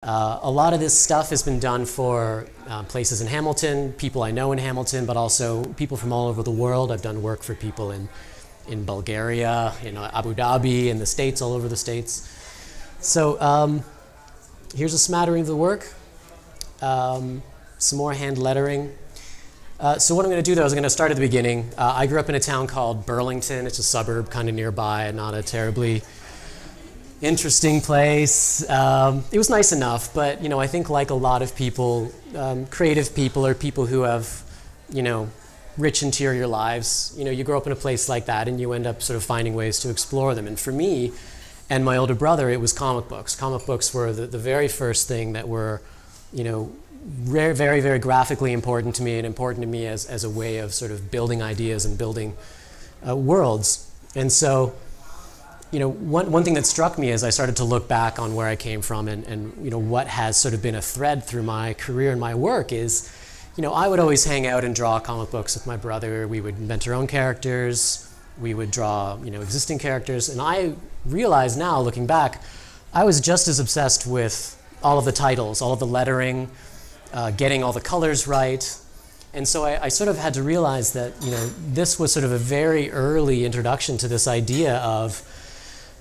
A lot of this stuff has been done for places in Hamilton, people I know in Hamilton, but also people from all over the world. I've done work for people in Bulgaria, in Abu Dhabi, in the States, all over the States. So here's a smattering of the work. Some more hand lettering. So what I'm going to do, though, is I'm going to start at the beginning. I grew up in a town called Burlington. It's a suburb kind of nearby, not a terribly interesting place. It was nice enough, but I think like a lot of people, creative people or people who have, rich interior lives, you grow up in a place like that and you end up sort of finding ways to explore them. And for me and my older brother, it was comic books. Comic books were the very first thing that were, very, very, very graphically important to me and important to me as a way of sort of building ideas and building worlds. And so, one thing that struck me as I started to look back on where I came from and what has sort of been a thread through my career and my work is, I would always hang out and draw comic books with my brother. We would invent our own characters. We would draw, existing characters. And I realize now, looking back, I was just as obsessed with all of the titles, all of the lettering, getting all the colors right. And so I sort of had to realize that, this was sort of a very early introduction to this idea of,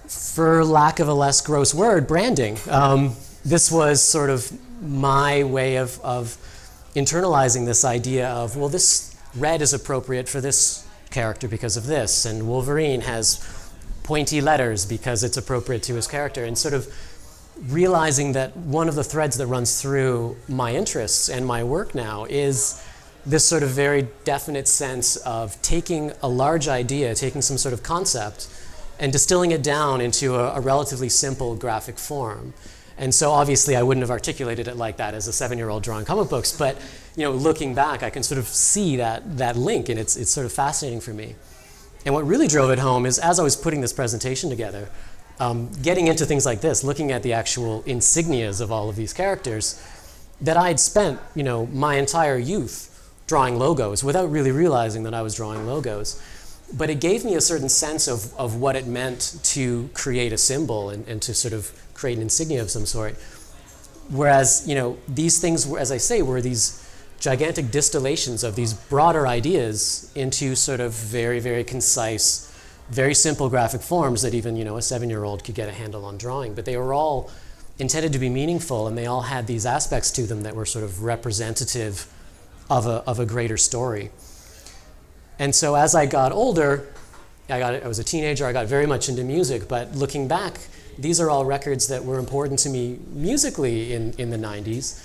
for lack of a less gross word, branding. This was sort of my way of internalizing this idea of, well, this red is appropriate for this character because of this, and Wolverine has pointy letters because it's appropriate to his character, and sort of realizing that one of the threads that runs through my interests and my work now is this sort of very definite sense of taking a large idea, taking some sort of concept, and distilling it down into a relatively simple graphic form. And so obviously I wouldn't have articulated it like that as a 7-year-old drawing comic books, but looking back, I can sort of see that link, and it's sort of fascinating for me. And what really drove it home is, as I was putting this presentation together, getting into things like this, looking at the actual insignias of all of these characters, that I had spent my entire youth drawing logos without really realizing that I was drawing logos. But it gave me a certain sense of what it meant to create a symbol and to sort of create an insignia of some sort. Whereas, these things, as I say, were these gigantic distillations of these broader ideas into sort of very, very concise, very simple graphic forms that even, a 7-year-old could get a handle on drawing. But they were all intended to be meaningful, and they all had these aspects to them that were sort of representative of a greater story. And so as I got older, I was a teenager, I got very much into music, but looking back, these are all records that were important to me musically in the 90s,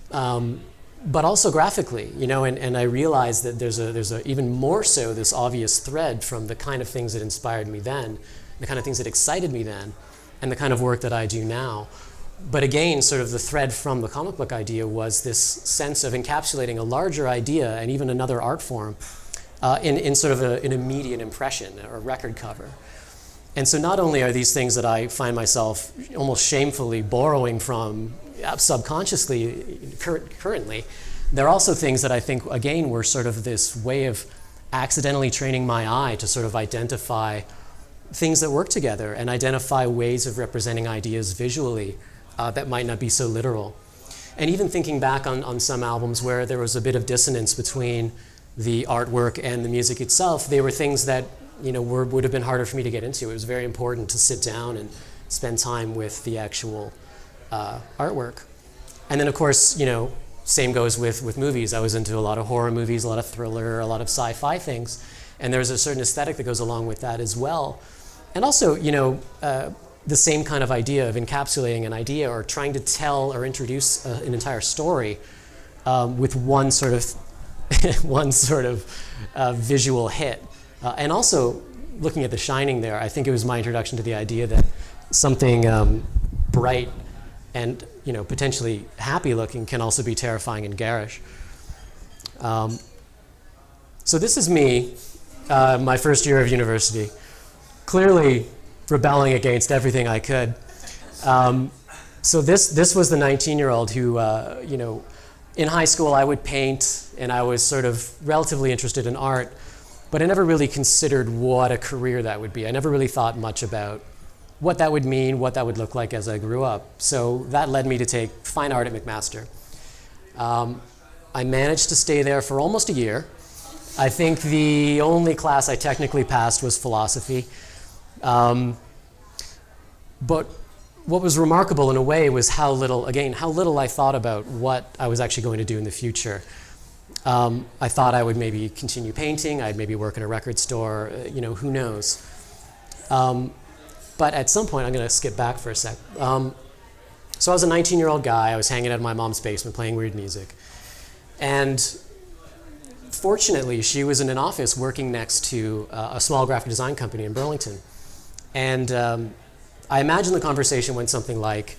but also graphically, and I realized that there's a even more so this obvious thread from the kind of things that inspired me then, the kind of things that excited me then, and the kind of work that I do now. But again, sort of the thread from the comic book idea was this sense of encapsulating a larger idea and even another art form in sort of an immediate impression or record cover. And so not only are these things that I find myself almost shamefully borrowing from subconsciously currently, they're also things that I think, again, were sort of this way of accidentally training my eye to sort of identify things that work together and identify ways of representing ideas visually that might not be so literal. And even thinking back on some albums where there was a bit of dissonance between the artwork and the music itself, they were things that would have been harder for me to get into. It was very important to sit down and spend time with the actual artwork. And then of course, same goes with movies. I was into a lot of horror movies, a lot of thriller, a lot of sci-fi things, and there's a certain aesthetic that goes along with that as well. And also, the same kind of idea of encapsulating an idea or trying to tell or introduce an entire story with one sort of visual hit. And also, looking at The Shining there, I think it was my introduction to the idea that something bright and potentially happy looking can also be terrifying and garish. So this is me, my first year of university, clearly rebelling against everything I could. So this was the 19-year-old who, in high school I would paint and I was sort of relatively interested in art, but I never really considered what a career that would be. I never really thought much about what that would mean, what that would look like as I grew up. So that led me to take fine art at McMaster. I managed to stay there for almost a year. I think the only class I technically passed was philosophy. But what was remarkable in a way was how little I thought about what I was actually going to do in the future. I thought I would maybe continue painting, I'd maybe work in a record store, who knows. But at some point, I'm going to skip back for a sec. So I was a 19-year-old guy. I was hanging out in my mom's basement playing weird music. And fortunately, she was in an office working next to a small graphic design company in Burlington. And I imagine the conversation went something like,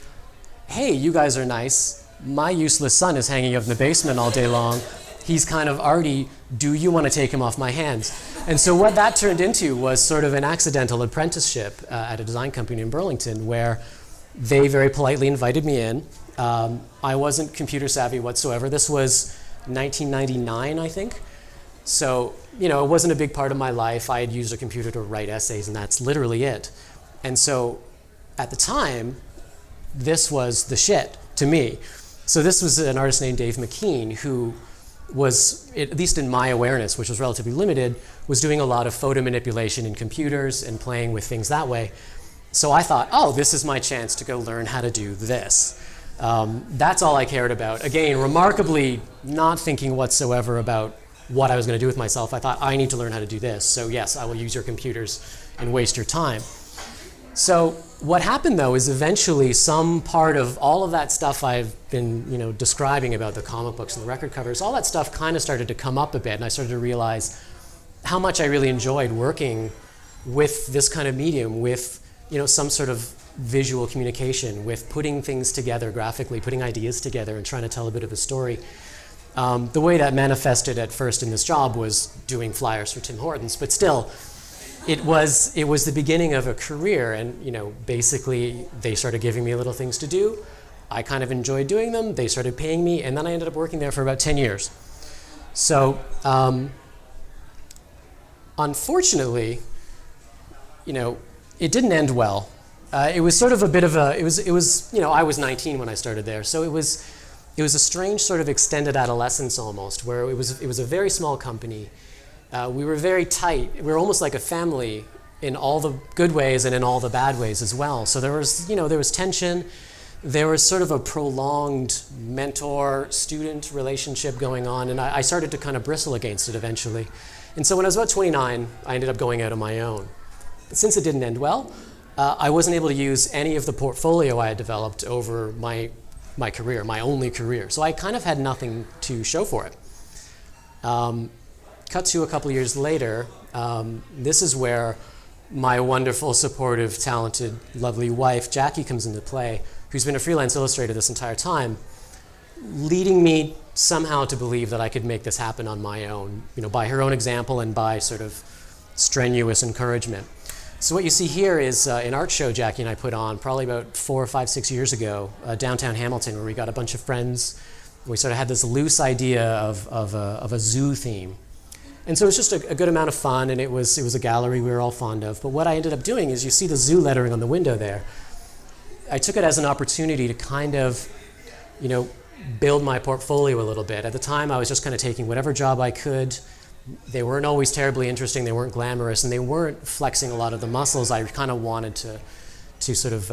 hey, you guys are nice. My useless son is hanging out in the basement all day long. He's kind of arty. Do you want to take him off my hands? And so what that turned into was sort of an accidental apprenticeship at a design company in Burlington, where they very politely invited me in. I wasn't computer savvy whatsoever. This was 1999, I think. So, it wasn't a big part of my life. I had used a computer to write essays, and that's literally it. And so at the time, this was the shit to me. So this was an artist named Dave McKean, who was, at least in my awareness, which was relatively limited, was doing a lot of photo manipulation in computers and playing with things that way. So I thought, oh, this is my chance to go learn how to do this. That's all I cared about. Again, remarkably not thinking whatsoever about what I was going to do with myself. I thought, I need to learn how to do this. So yes, I will use your computers and waste your time. So what happened, though, is eventually some part of all of that stuff I've been, describing about the comic books and the record covers, all that stuff kind of started to come up a bit, and I started to realize how much I really enjoyed working with this kind of medium, with, some sort of visual communication, with putting things together graphically, putting ideas together and trying to tell a bit of a story. The way that manifested at first in this job was doing flyers for Tim Hortons, but still, it was the beginning of a career, and basically they started giving me little things to do. I kind of enjoyed doing them. They started paying me, and then I ended up working there for about 10 years. So unfortunately, it didn't end well. It was sort of a bit of a, it was I was 19 when I started there, so it was a strange sort of extended adolescence almost, where it was a very small company. We were very tight. We were almost like a family in all the good ways and in all the bad ways as well. So there was tension. There was sort of a prolonged mentor-student relationship going on, and I started to kind of bristle against it eventually. And so when I was about 29, I ended up going out on my own. But since it didn't end well, I wasn't able to use any of the portfolio I had developed over my career, my only career. So I kind of had nothing to show for it. Cut to a couple years later, this is where my wonderful, supportive, talented, lovely wife, Jackie, comes into play, who's been a freelance illustrator this entire time, leading me somehow to believe that I could make this happen on my own, by her own example and by sort of strenuous encouragement. So what you see here is an art show Jackie and I put on probably about 4, 5, 6 years ago, downtown Hamilton, where we got a bunch of friends. We sort of had this loose idea of a zoo theme. And so it was just a good amount of fun, and it was a gallery we were all fond of. But what I ended up doing is, you see the zoo lettering on the window there. I took it as an opportunity to kind of, build my portfolio a little bit. At the time, I was just kind of taking whatever job I could. They weren't always terribly interesting, they weren't glamorous, and they weren't flexing a lot of the muscles I kind of wanted to sort of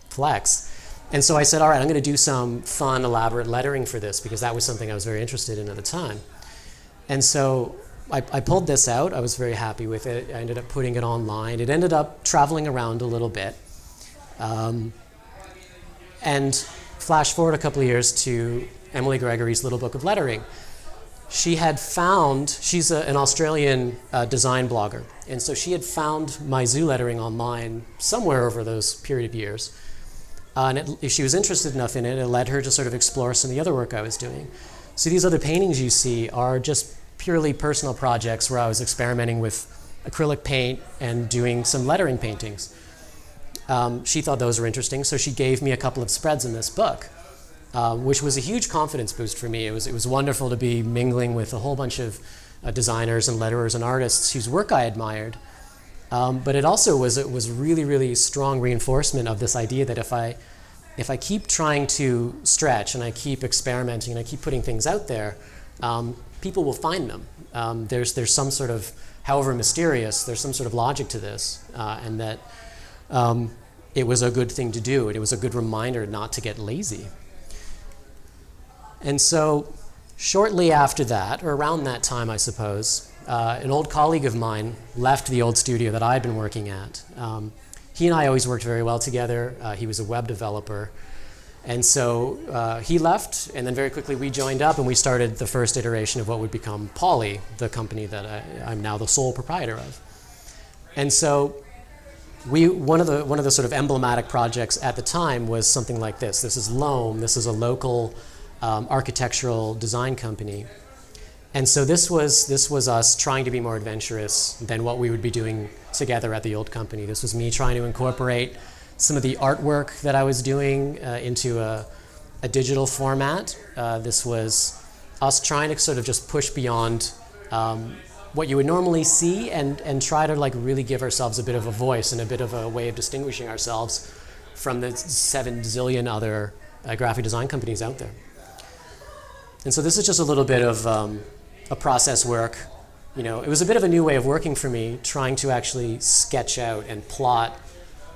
flex. And so I said, all right, I'm going to do some fun, elaborate lettering for this, because that was something I was very interested in at the time. And so I pulled this out. I was very happy with it. I ended up putting it online. It ended up traveling around a little bit. And flash forward a couple of years to Emily Gregory's Little Book of Lettering. She had found, she's an Australian design blogger, and so she had found my zoo lettering online somewhere over those period of years. And if she was interested enough in it, it led her to sort of explore some of the other work I was doing. So these other paintings you see are just purely personal projects where I was experimenting with acrylic paint and doing some lettering paintings. She thought those were interesting, so she gave me a couple of spreads in this book, which was a huge confidence boost for me. It was wonderful to be mingling with a whole bunch of designers and letterers and artists whose work I admired. But it also was really, really strong reinforcement of this idea that if I keep trying to stretch and I keep experimenting and I keep putting things out there, people will find them. There's some sort of, however mysterious, there's some sort of logic to this, and that it was a good thing to do, and it was a good reminder not to get lazy. And so shortly after that, or around that time, I suppose, an old colleague of mine left the old studio that I'd been working at. He and I always worked very well together. He was a web developer. And so he left, and then very quickly we joined up, and we started the first iteration of what would become Poly, the company that I'm now the sole proprietor of. And so one of the sort of emblematic projects at the time was something like this. This is Loam. This is a local architectural design company. And so this was us trying to be more adventurous than what we would be doing together at the old company. This was me trying to incorporate some of the artwork that I was doing into a digital format. This was us trying to sort of just push beyond what you would normally see and try to like really give ourselves a bit of a voice and a bit of a way of distinguishing ourselves from the 7 zillion other graphic design companies out there. And so this is just a little bit of a process work. You know, it was a bit of a new way of working for me, trying to actually sketch out and plot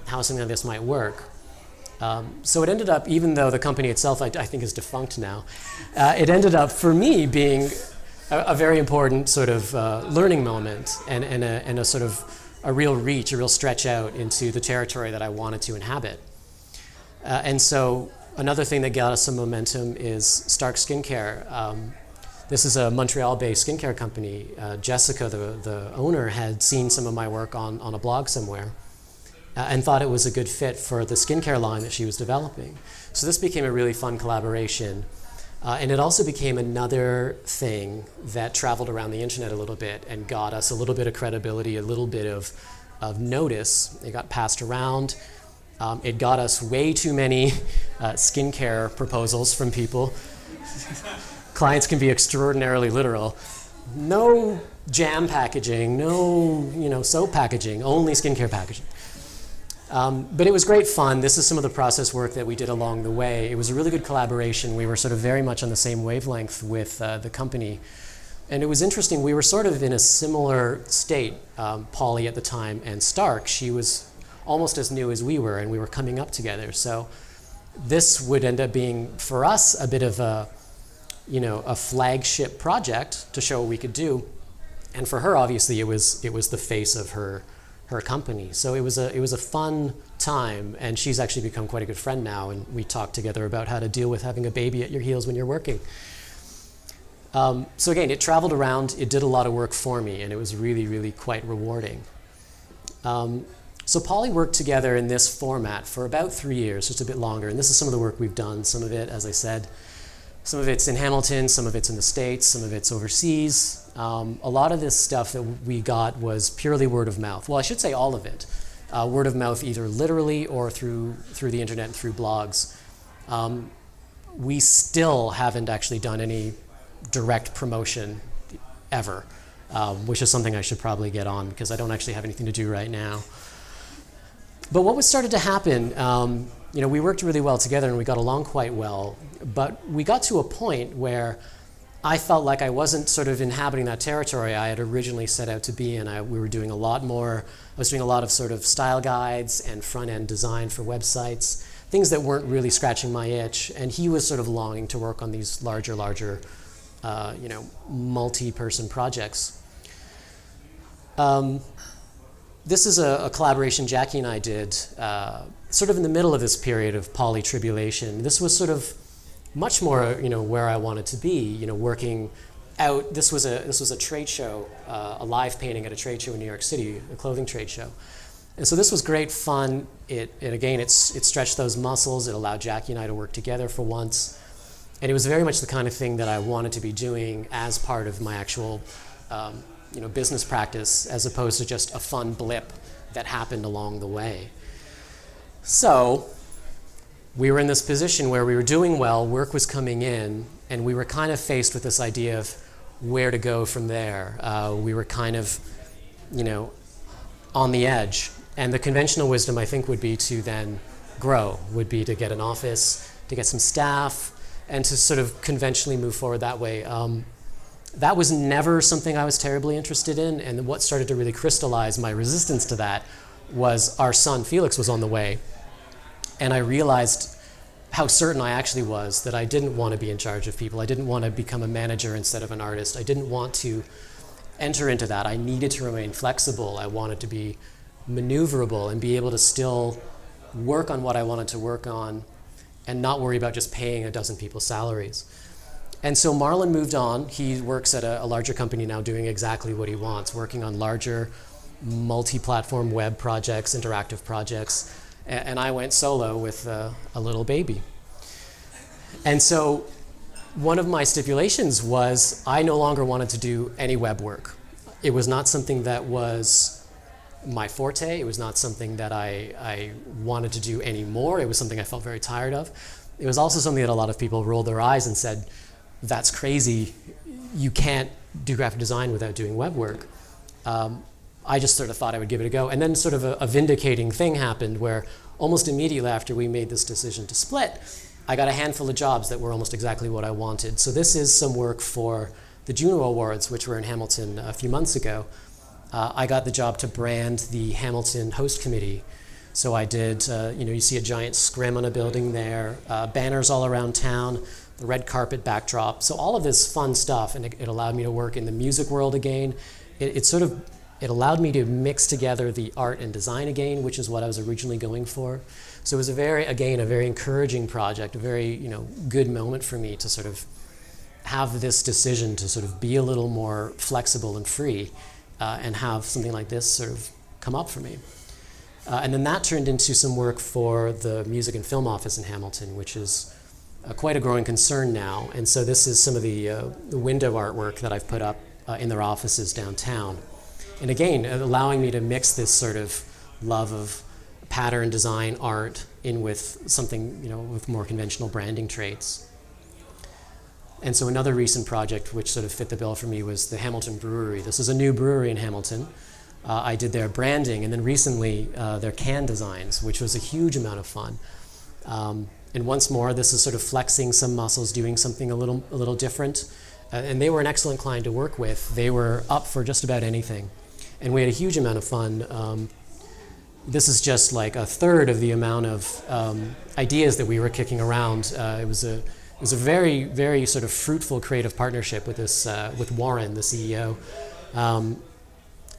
how something like this might work. So it ended up, even though the company itself I think is defunct now, it ended up for me being a very important sort of learning moment and a sort of a real reach, a real stretch out into the territory that I wanted to inhabit. And so another thing that got us some momentum is Stark Skincare. This is a Montreal-based skincare company. Jessica, the owner, had seen some of my work on a blog somewhere and thought it was a good fit for the skincare line that she was developing. So this became a really fun collaboration. And it also became another thing that traveled around the internet a little bit and got us a little bit of credibility, a little bit of notice. It got passed around. It got us way too many skincare proposals from people. Clients can be extraordinarily literal. No jam packaging, no soap packaging, only skincare packaging. But it was great fun. This is some of the process work that we did along the way. It was a really good collaboration. We were sort of very much on the same wavelength with the company. And it was interesting. We were sort of in a similar state, Polly at the time, and Stark. She was almost as new as we were, and we were coming up together. So this would end up being, for us, a bit of a flagship project to show what we could do. And for her, obviously, it was the face of her company. So it was a fun time, and she's actually become quite a good friend now, and we talk together about how to deal with having a baby at your heels when you're working. So again, it traveled around, it did a lot of work for me, and it was really, really quite rewarding. So Polly worked together in this format for about 3 years, just a bit longer, and this is some of the work we've done. Some of it, as I said, some of it's in Hamilton, some of it's in the States, some of it's overseas. A lot of this stuff that we got was purely word of mouth. Well, I should say all of it. Word of mouth either literally or through the internet and through blogs. We still haven't actually done any direct promotion ever, which is something I should probably get on because I don't actually have anything to do right now. But what was started to happen, we worked really well together and we got along quite well, but we got to a point where I felt like I wasn't sort of inhabiting that territory I had originally set out to be in. We were doing a lot more, I was doing a lot of sort of style guides and front-end design for websites, things that weren't really scratching my itch, and he was sort of longing to work on these larger, multi-person projects. This is a collaboration Jackie and I did sort of in the middle of this period of polytribulation. This was sort of much more, where I wanted to be, working out. This was a trade show, a live painting at a trade show in New York City, a clothing trade show. And so this was great fun. It stretched those muscles. It allowed Jackie and I to work together for once. And it was very much the kind of thing that I wanted to be doing as part of my actual business practice, as opposed to just a fun blip that happened along the way. So we were in this position where we were doing well, work was coming in, and we were kind of faced with this idea of where to go from there. We were kind of, on the edge. And the conventional wisdom, I think, would be to then grow, would be to get an office, to get some staff, and to sort of conventionally move forward that way. That was never something I was terribly interested in, and what started to really crystallize my resistance to that was our son Felix was on the way, and I realized how certain I actually was that I didn't want to be in charge of people. I didn't want to become a manager instead of an artist. I didn't want to enter into that. I needed to remain flexible. I wanted to be maneuverable and be able to still work on what I wanted to work on and not worry about just paying a dozen people's salaries. And so Marlon moved on. He works at a larger company now doing exactly what he wants, working on larger multi-platform web projects, interactive projects. And I went solo with a little baby. And so one of my stipulations was I no longer wanted to do any web work. It was not something that was my forte. It was not something that I wanted to do anymore. It was something I felt very tired of. It was also something that a lot of people rolled their eyes and said, that's crazy. You can't do graphic design without doing web work. I just sort of thought I would give it a go. And then sort of a vindicating thing happened where almost immediately after we made this decision to split, I got a handful of jobs that were almost exactly what I wanted. So this is some work for the Juno Awards, which were in Hamilton a few months ago. I got the job to brand the Hamilton host committee. So I did, you see a giant scrim on a building there, banners all around town, the red carpet backdrop. So all of this fun stuff, and it allowed me to work in the music world again. It allowed me to mix together the art and design again, which is what I was originally going for. So it was a very encouraging project, a very, good moment for me to sort of have this decision to sort of be a little more flexible and free, and have something like this sort of come up for me. And then that turned into some work for the Music and Film Office in Hamilton, which is quite a growing concern now. And so this is some of the window artwork that I've put up in their offices downtown. And again, allowing me to mix this sort of love of pattern design art in with something, with more conventional branding traits. And so another recent project which sort of fit the bill for me was the Hamilton Brewery. This is a new brewery in Hamilton. I did their branding, and then recently their can designs, which was a huge amount of fun. And once more, this is sort of flexing some muscles, doing something a little different. And they were an excellent client to work with. They were up for just about anything. And we had a huge amount of fun. This is just like a third of the amount of ideas that we were kicking around. It was a very, very sort of fruitful creative partnership with with Warren, the CEO.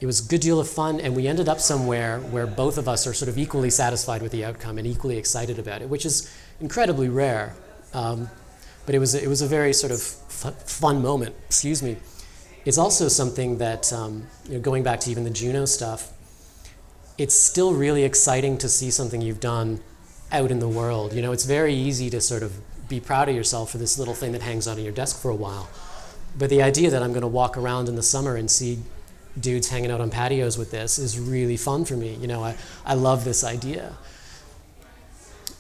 It was a good deal of fun, and we ended up somewhere where both of us are sort of equally satisfied with the outcome and equally excited about it, which is incredibly rare. But it was a very sort of fun moment. Excuse me. It's also something that, going back to even the Juno stuff, it's still really exciting to see something you've done out in the world. It's very easy to sort of be proud of yourself for this little thing that hangs out on your desk for a while. But the idea that I'm going to walk around in the summer and see dudes hanging out on patios with this is really fun for me. I love this idea.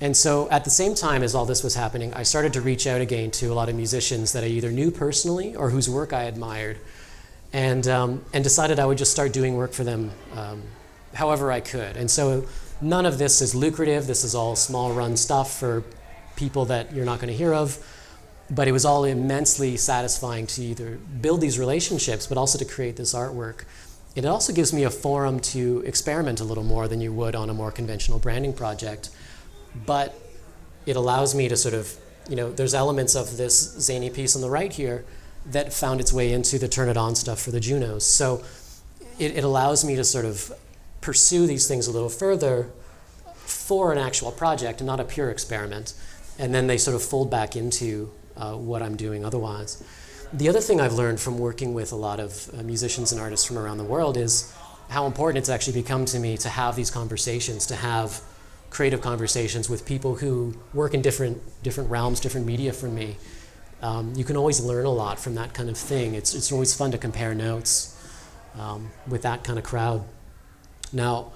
And so at the same time as all this was happening, I started to reach out again to a lot of musicians that I either knew personally or whose work I admired, and decided I would just start doing work for them however I could. And so none of this is lucrative. This is all small run stuff for people that you're not going to hear of. But it was all immensely satisfying to either build these relationships, but also to create this artwork. It also gives me a forum to experiment a little more than you would on a more conventional branding project. But it allows me to sort of, there's elements of this zany piece on the right here that found its way into the Turn It On stuff for the Junos. So it allows me to sort of pursue these things a little further for an actual project and not a pure experiment. And then they sort of fold back into what I'm doing otherwise. The other thing I've learned from working with a lot of musicians and artists from around the world is how important it's actually become to me to have these conversations, to have creative conversations with people who work in different realms, different media from me. You can always learn a lot from that kind of thing. It's always fun to compare notes with that kind of crowd. Now,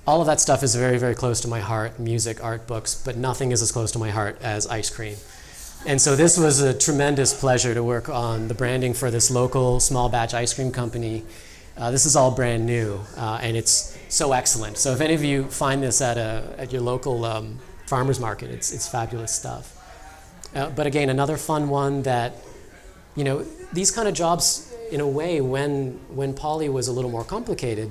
all of that stuff is very, very close to my heart, music, art, books, but nothing is as close to my heart as ice cream. And so this was a tremendous pleasure to work on the branding for this local small batch ice cream company. This is all brand new, and it's so excellent. So if any of you find this at your local farmer's market, it's fabulous stuff. But again, another fun one that, these kind of jobs, in a way, when poly was a little more complicated,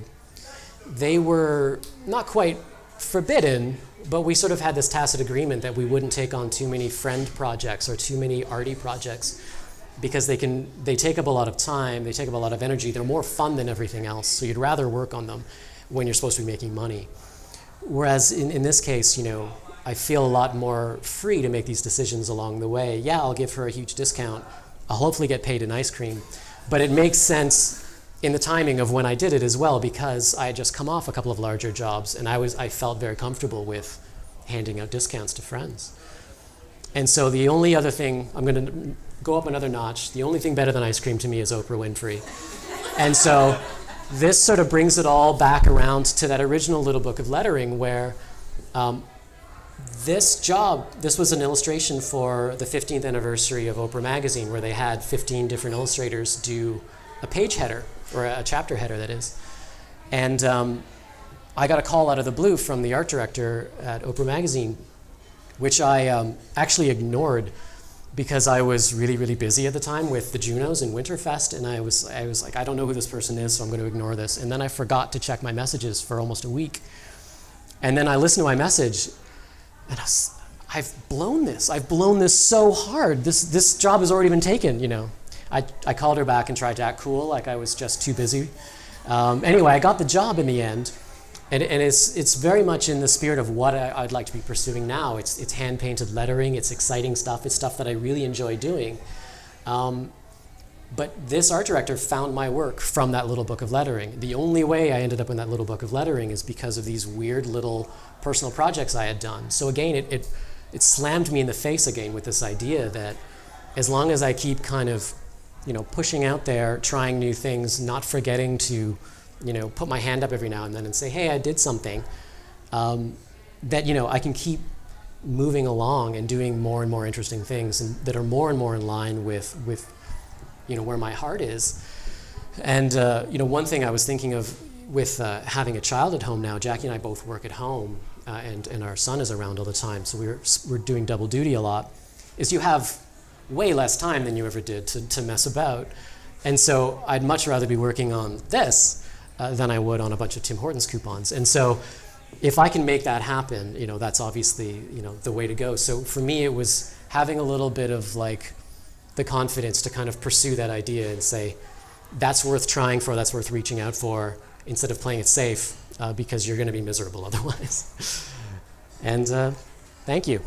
they were not quite forbidden, but we sort of had this tacit agreement that we wouldn't take on too many friend projects or too many arty projects, because they take up a lot of time, they take up a lot of energy, they're more fun than everything else, so you'd rather work on them when you're supposed to be making money. Whereas in this case, I feel a lot more free to make these decisions along the way. Yeah, I'll give her a huge discount, I'll hopefully get paid in ice cream, but it makes sense in the timing of when I did it as well, because I had just come off a couple of larger jobs, and I felt very comfortable with handing out discounts to friends. And so the only other thing, I'm going to go up another notch, the only thing better than ice cream to me is Oprah Winfrey. And so this sort of brings it all back around to that original little book of lettering where this was an illustration for the 15th anniversary of Oprah Magazine, where they had 15 different illustrators do a page header, or a chapter header, that is. And I got a call out of the blue from the art director at Oprah Magazine, which I actually ignored because I was really, really busy at the time with the Junos and Winterfest, and I was like, I don't know who this person is, so I'm going to ignore this. And then I forgot to check my messages for almost a week. And then I listened to my message, and I've blown this. I've blown this so hard. This job has already been taken, I called her back and tried to act cool, like I was just too busy. Anyway, I got the job in the end, and it's very much in the spirit of what I'd like to be pursuing now. It's hand-painted lettering, it's exciting stuff, it's stuff that I really enjoy doing. But this art director found my work from that little book of lettering. The only way I ended up in that little book of lettering is because of these weird little personal projects I had done. So again, it slammed me in the face again with this idea that as long as I keep kind of pushing out there, trying new things, not forgetting to, put my hand up every now and then and say, hey, I did something, that, I can keep moving along and doing more and more interesting things and that are more and more in line with where my heart is. And, one thing I was thinking of with having a child at home now, Jackie and I both work at home, and our son is around all the time, so we're doing double duty a lot, is you have way less time than you ever did to mess about. And so I'd much rather be working on this than I would on a bunch of Tim Hortons coupons. And so if I can make that happen, that's obviously, the way to go. So for me, it was having a little bit of like the confidence to kind of pursue that idea and say, that's worth trying for, that's worth reaching out for, instead of playing it safe, because you're going to be miserable otherwise. And thank you.